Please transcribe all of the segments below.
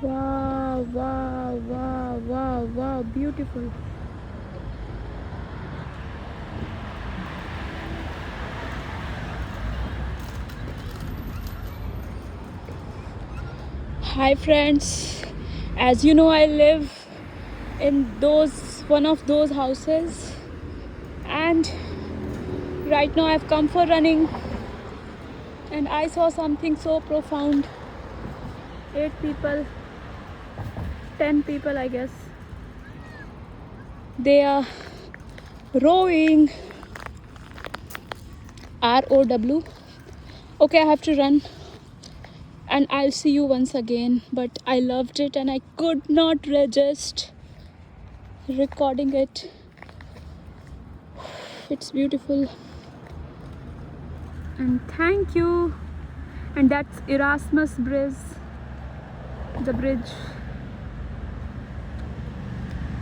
Wow, wow, wow, wow, wow, beautiful. Hi friends, as you know, I live in one of those houses, and right now I've come for running, and I saw something so profound. 8 people, 10 people, I guess. They are rowing. ROW. Okay, I have to run, and I'll see you once again. But I loved it, and I could not resist recording it. It's beautiful, and thank you. And that's Erasmus Bridge, the bridge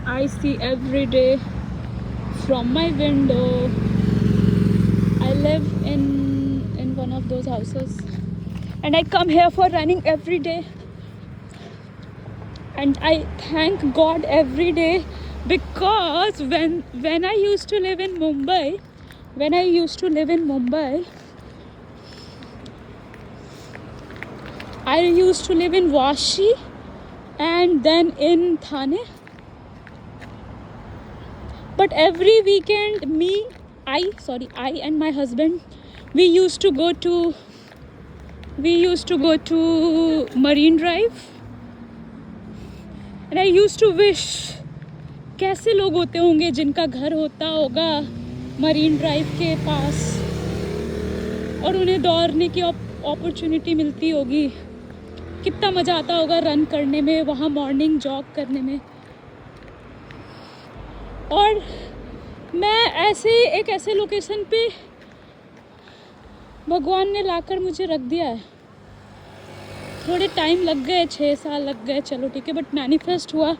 I see every day from my window. I live in one of those houses, and I come here for running every day, and I thank God every day, because when I used to live in Mumbai, I used to live in Vashi and then in Thane. But every weekend, I and my husband, we used to go to Marine Drive, and I used to wish कैसे लोग होते होंगे जिनका घर होता होगा marine drive के पास, और उन्हें दौड़ने की अपॉर्चुनिटी मिलती होगी. कितना मज़ा आता होगा रन करने में, वहाँ मॉर्निंग जॉग करने में. और मैं एक ऐसे लोकेशन पे भगवान ने लाकर मुझे रख दिया है. थोड़े टाइम लग गए, 6 साल लग गए, चलो ठीक है, बट मैनिफेस्ट हुआ.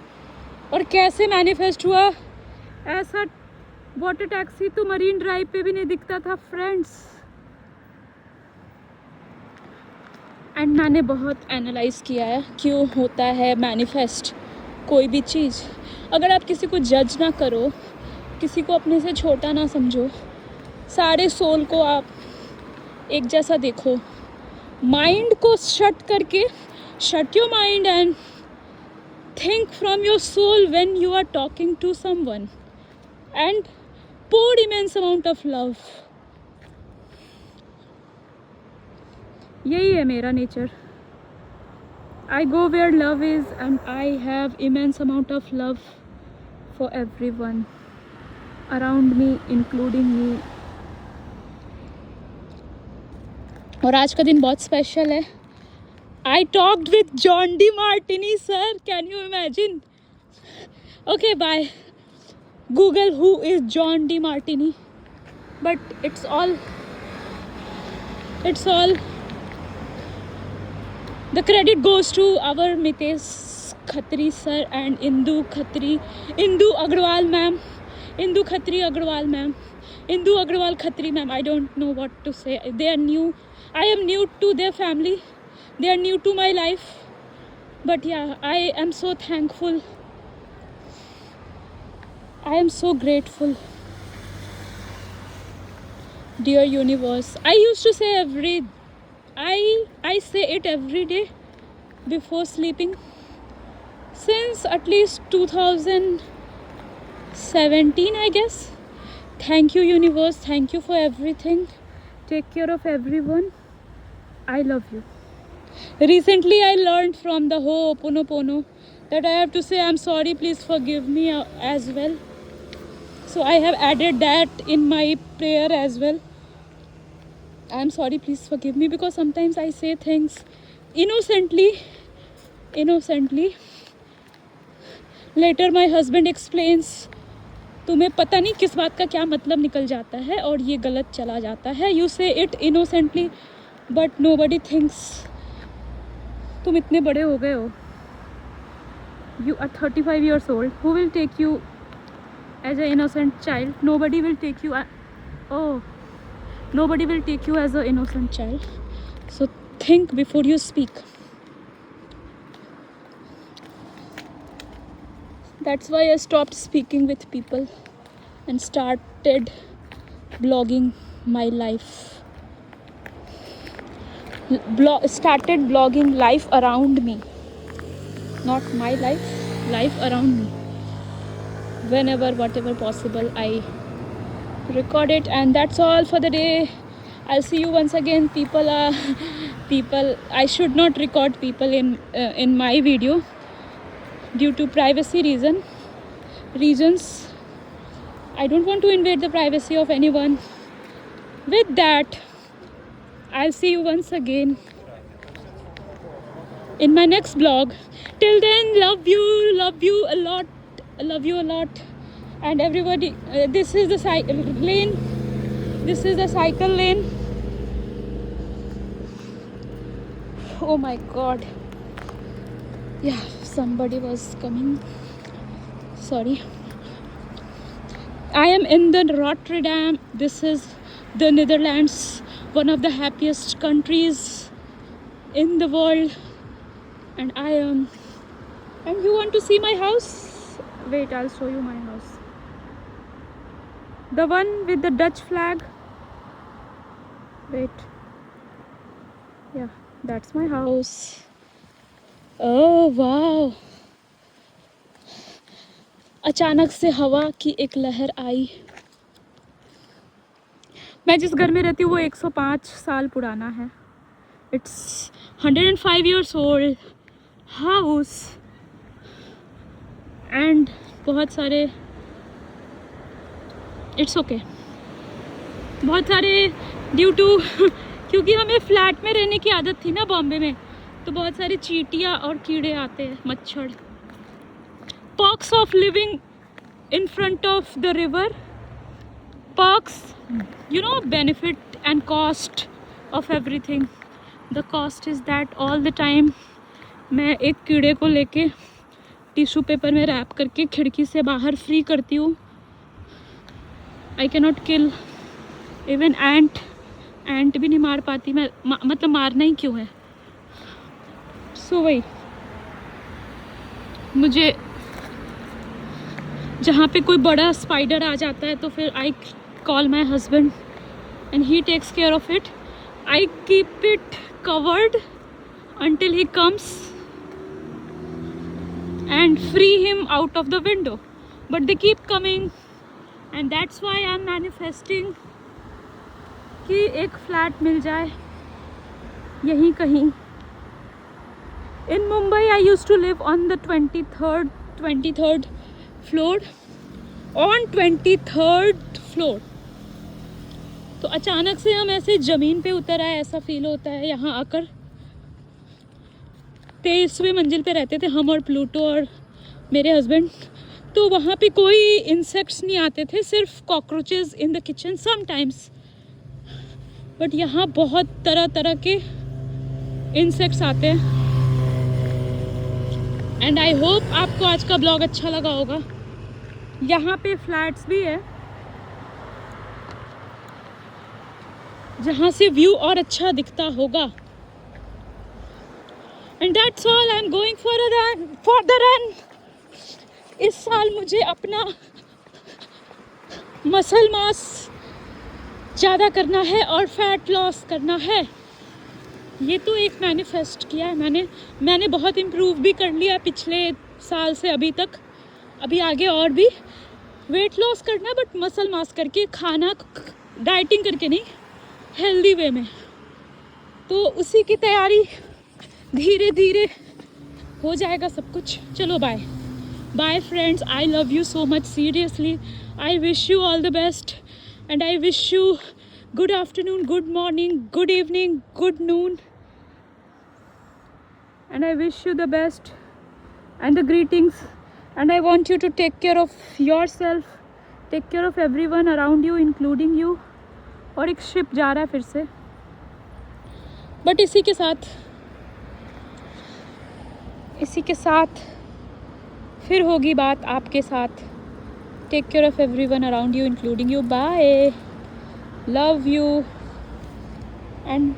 और कैसे मैनिफेस्ट हुआ? ऐसा वाटर टैक्सी तो मरीन ड्राइव पे भी नहीं दिखता था फ्रेंड्स. एंड मैंने बहुत एनालाइज किया है क्यों होता है मैनिफेस्ट कोई भी चीज़. अगर आप किसी को जज ना करो, किसी को अपने से छोटा ना समझो, सारे सोल को आप एक जैसा देखो, माइंड को shut your mind and think from your soul when you are talking to someone, and pour immense amount of love. यही है मेरा nature. I go where love is, and I have immense amount of love for everyone around me, including me. और आज का दिन बहुत special है. I talked with John DeMartini, sir. Can you imagine? Okay, bye. Google who is John DeMartini. But it's all. The credit goes to our Mitesh Khatri sir and Indu Agrawal ma'am. Indu Agrawal Khatri ma'am. I don't know what to say. They are new. I am new to their family. They are new to my life, but yeah, I am so thankful. I am so grateful. Dear universe, I used to say I say it every day before sleeping since at least 2017, I guess. Thank you universe, thank you for everything. Take care of everyone. I love you. Recently I learned from the Ho'oponopono that I have to say I'm sorry, please forgive me as well. So I have added that in my prayer as well. I'm sorry, please forgive me, because sometimes I say things innocently. Later my husband explains, तुम्हें पता नहीं किस बात का क्या मतलब निकल जाता है और ये गलत चला जाता है. You say it innocently, but nobody thinks. तुम इतने बड़े हो गए हो. You are 35 years old. Who will take you as an innocent child? Nobody will take you. Nobody will take you as an innocent child. So think before you speak. That's why I stopped speaking with people and started blogging my life. Started blogging life around me. Not my life, life around me. Whenever, whatever possible, I record it. And that's all for the day. I'll see you once again. People, I should not record people in my video due to privacy reasons. I don't want to invade the privacy of anyone. With that, I'll see you once again in my next vlog. Till then, love you a lot, love you a lot. And everybody, this is the lane, this is the cycle lane. Oh my god, yeah, somebody was coming, sorry. I am in the Rotterdam. This is the Netherlands, one of the happiest countries in the world. And I am, and you want to see my house? Wait, I'll show you my house. The one with the Dutch flag. Wait. Yeah, that's my house. Oh wow. अचानक से हवा की एक लहर आई. मैं जिस घर में रहती हूँ वो 105 साल पुराना है. It's 105 years old house. And बहुत सारे, इट्स ओके, बहुत सारे ड्यू टू क्योंकि हमें फ्लैट में रहने की आदत थी ना बॉम्बे में, तो बहुत सारे चींटियाँ और कीड़े आते हैं, मच्छर. Perks of living in front of the river. Perks, you know, benefit and cost of everything. The cost is that all the time मैं एक कीड़े को लेके टिश्यू पेपर में रैप करके खिड़की से बाहर फ्री करती हूँ. I can not kill even ant भी नहीं मार पाती मैं, मतलब मारना ही क्यों है. सो वही, मुझे जहाँ पे कोई बड़ा स्पाइडर आ जाता है तो फिर I call my husband and he takes care of it. I keep it covered until he comes and free him out of the window, but they keep coming, and that's why I'm manifesting कि एक flat मिल जाए यहीं कहीं. In Mumbai I used to live on the 23rd floor, on 23rd floor. तो अचानक से हम ऐसे ज़मीन पे उतर आए, ऐसा फील होता है. यहाँ आकर 23वें मंजिल पे रहते थे हम और प्लूटो और मेरे हस्बैंड. तो वहाँ पे कोई इंसेक्ट्स नहीं आते थे, सिर्फ cockroaches in the kitchen sometimes. But यहाँ बहुत तरह तरह के इंसेक्ट्स आते हैं. एंड आई होप आपको आज का ब्लॉग अच्छा लगा होगा. यहाँ पे फ्लैट्स भी है जहाँ से व्यू और अच्छा दिखता होगा. And that's all. I'm going for the run. इस साल मुझे अपना मसल मास ज़्यादा करना है और फैट लॉस करना है. ये तो एक मैनिफेस्ट किया है मैंने बहुत इम्प्रूव भी कर लिया पिछले साल से अभी तक. अभी आगे और भी वेट लॉस करना, बट मसल मास करके, खाना डाइटिंग करके नहीं, हेल्दी वे में. तो उसी की तैयारी धीरे धीरे हो जाएगा सब कुछ. चलो bye bye friends. I love you so much, seriously. I wish you all the best and I wish you good afternoon, good morning, good evening, good noon, and I wish you the best and the greetings. And I want you to take care of yourself, take care of everyone around you including you. और एक ship जा रहा है फिर से, but इसी के साथ फिर होगी बात आपके साथ. Take care of everyone around you including you. Bye, love you, and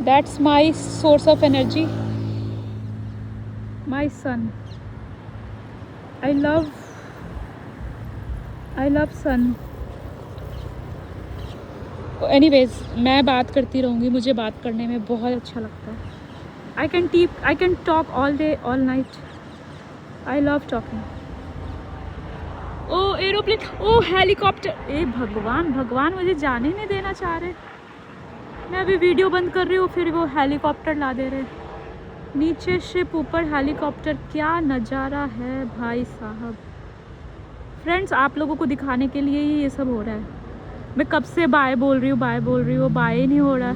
that's my source of energy, my son. I love son. Anyways, मैं बात करती रहूँगी, मुझे बात करने में बहुत अच्छा लगता है। I can talk all day all night. I love talking. Oh aeroplane, oh helicopter, ए भगवान भगवान, मुझे जाने नहीं देना चाह रहे। मैं अभी वीडियो बंद कर रही हूँ, फिर वो हेलीकॉप्टर ला दे रहे। नीचे शिप, ऊपर हेलीकॉप्टर, क्या नज़ारा है भाई साहब। फ्रेंड्स, आप लोगों को दिखाने के लिए ही ये सब हो रहा है। मैं कब से बाय बोल रही हूँ, बाय बोल रही हूँ, बाय ही नहीं हो रहा।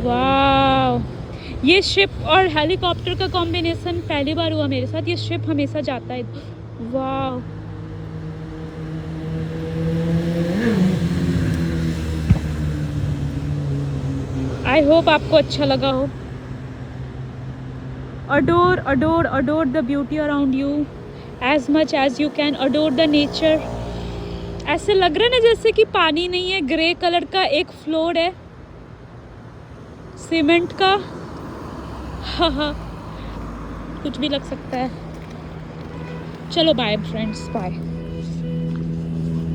वाह, ये शिप और हेलीकॉप्टर का कॉम्बिनेशन पहली बार हुआ मेरे साथ। ये शिप हमेशा जाता है। वाह, आई होप आपको अच्छा लगा हो। Adore adore adore the beauty around you as much as you can. Adore the nature. ऐसे लग रहा है ना जैसे कि पानी नहीं है, ग्रे कलर का एक फ्लोर है सीमेंट का। हाँ, कुछ भी लग सकता है। चलो बाय फ्रेंड्स, बाय।